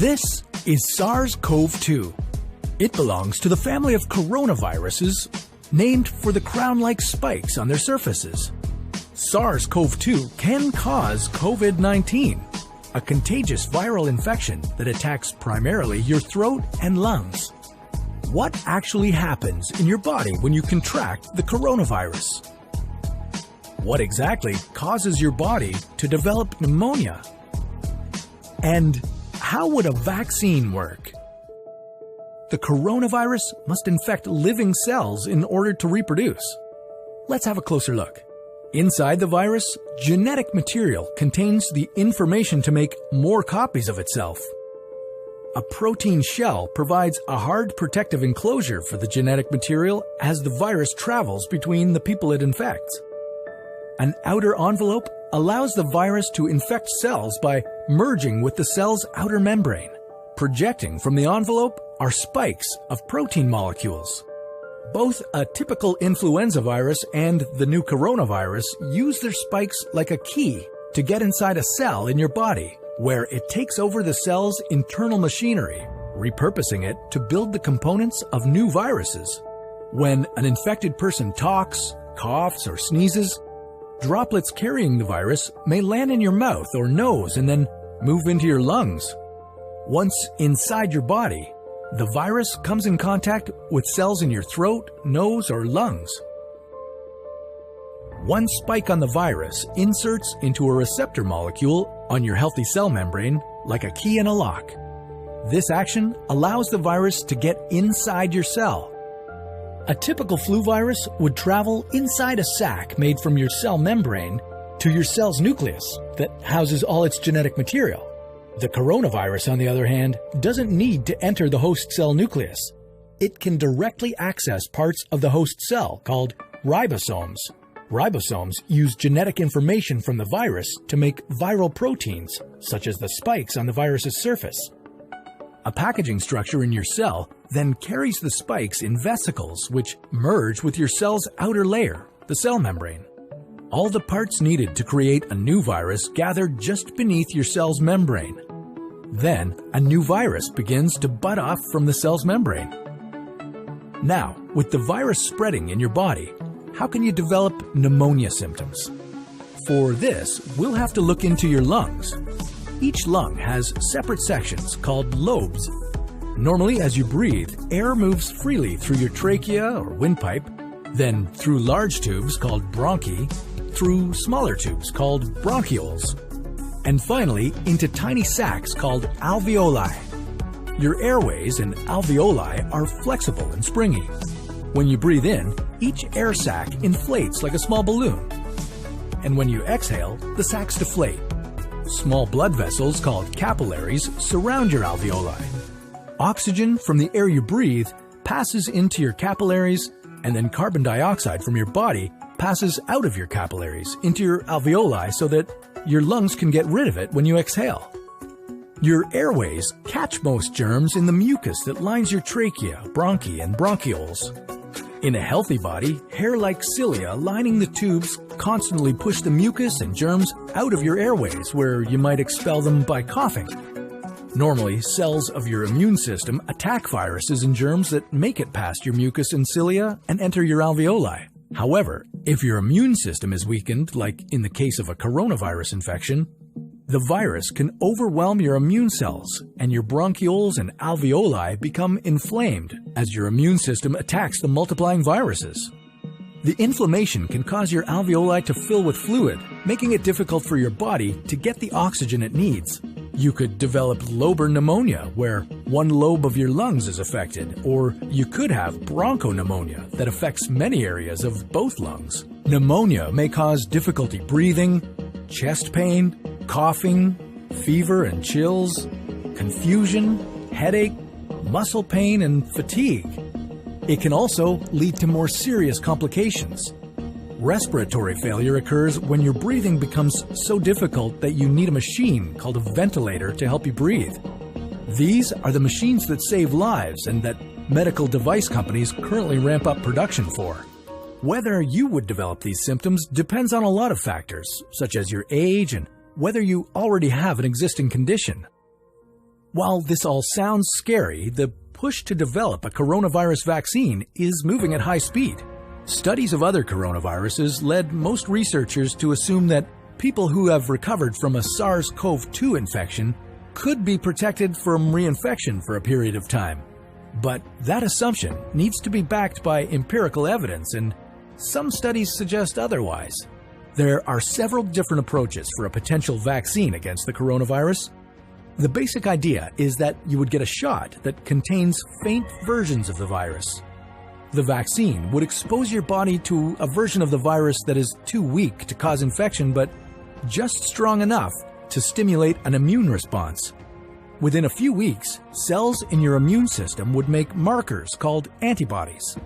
This is SARS-CoV-2. It belongs to the family of coronaviruses named for the crown-like spikes on their surfaces. SARS-CoV-2 can cause COVID-19, a contagious viral infection that attacks primarily your throat and lungs. What actually happens in your body when you contract the coronavirus? What exactly causes your body to develop pneumonia? And how would a vaccine work? The coronavirus must infect living cells in order to reproduce. Let's have a closer look. Inside the virus, genetic material contains the information to make more copies of itself. A protein shell provides a hard protective enclosure for the genetic material as the virus travels between the people it infects. An outer envelope allows the virus to infect cells by merging with the cell's outer membrane. Projecting from the envelope are spikes of protein molecules. Both a typical influenza virus and the new coronavirus use their spikes like a key to get inside a cell in your body, where it takes over the cell's internal machinery, repurposing it to build the components of new viruses. When an infected person talks, coughs, or sneezes, droplets carrying the virus may land in your mouth or nose and then move into your lungs. Once inside your body, the virus comes in contact with cells in your throat, nose, or lungs. One spike on the virus inserts into a receptor molecule on your healthy cell membrane like a key in a lock. This action allows the virus to get inside your cell. A typical flu virus would travel inside a sac made from your cell membrane to your cell's nucleus that houses all its genetic material. The coronavirus, on the other hand, doesn't need to enter the host cell nucleus. It can directly access parts of the host cell called ribosomes. Ribosomes use genetic information from the virus to make viral proteins, such as the spikes on the virus's surface. A packaging structure in your cell then carries the spikes in vesicles which merge with your cell's outer layer, the cell membrane. All the parts needed to create a new virus gather just beneath your cell's membrane. Then, a new virus begins to bud off from the cell's membrane. Now, with the virus spreading in your body, how can you develop pneumonia symptoms? For this, we'll have to look into your lungs. Each lung has separate sections called lobes. Normally, as you breathe, air moves freely through your trachea or windpipe, then through large tubes called bronchi, through smaller tubes called bronchioles, and finally into tiny sacs called alveoli. Your airways and alveoli are flexible and springy. When you breathe in, each air sac inflates like a small balloon. And when you exhale, the sacs deflate. Small blood vessels called capillaries surround your alveoli. Oxygen from the air you breathe passes into your capillaries, and then carbon dioxide from your body passes out of your capillaries into your alveoli so that your lungs can get rid of it when you exhale. Your airways catch most germs in the mucus that lines your trachea, bronchi, and bronchioles. In a healthy body, hair-like cilia lining the tubes constantly push the mucus and germs out of your airways, where you might expel them by coughing. Normally, cells of your immune system attack viruses and germs that make it past your mucus and cilia and enter your alveoli. However, if your immune system is weakened, like in the case of a coronavirus infection, the virus can overwhelm your immune cells, and your bronchioles and alveoli become inflamed as your immune system attacks the multiplying viruses. The inflammation can cause your alveoli to fill with fluid, making it difficult for your body to get the oxygen it needs. You could develop lobar pneumonia, where one lobe of your lungs is affected, or you could have bronchopneumonia that affects many areas of both lungs. Pneumonia may cause difficulty breathing, chest pain, coughing, fever and chills, confusion, headache, muscle pain, and fatigue. It can also lead to more serious complications. Respiratory failure occurs when your breathing becomes so difficult that you need a machine called a ventilator to help you breathe. These are the machines that save lives and that medical device companies currently ramp up production for. Whether you would develop these symptoms depends on a lot of factors, such as your age and whether you already have an existing condition. While this all sounds scary, the push to develop a coronavirus vaccine is moving at high speed. Studies of other coronaviruses led most researchers to assume that people who have recovered from a SARS-CoV-2 infection could be protected from reinfection for a period of time. But that assumption needs to be backed by empirical evidence, and some studies suggest otherwise. There are several different approaches for a potential vaccine against the coronavirus. The basic idea is that you would get a shot that contains faint versions of the virus. The vaccine would expose your body to a version of the virus that is too weak to cause infection, but just strong enough to stimulate an immune response. Within a few weeks, cells in your immune system would make markers called antibodies,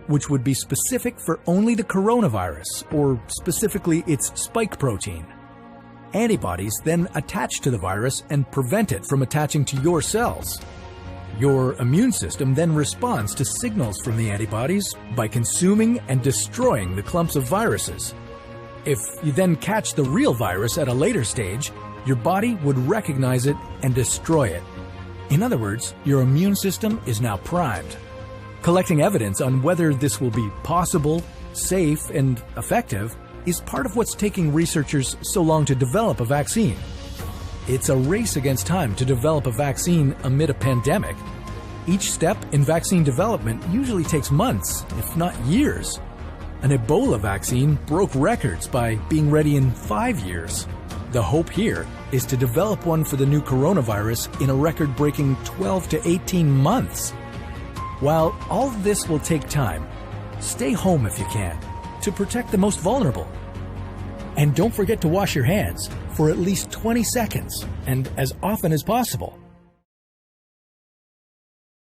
which would be specific for only the coronavirus, or specifically its spike protein. Antibodies then attach to the virus and prevent it from attaching to your cells. Your immune system then responds to signals from the antibodies by consuming and destroying the clumps of viruses. If you then catch the real virus at a later stage, your body would recognize it and destroy it. In other words, your immune system is now primed. Collecting evidence on whether this will be possible, safe, and effective is part of what's taking researchers so long to develop a vaccine. It's a race against time to develop a vaccine amid a pandemic. Each step in vaccine development usually takes months, if not years. An Ebola vaccine broke records by being ready in 5 years. The hope here is to develop one for the new coronavirus in a record-breaking 12 to 18 months. While all of this will take time, stay home if you can, to protect the most vulnerable. And don't forget to wash your hands for at least 20 seconds and as often as possible.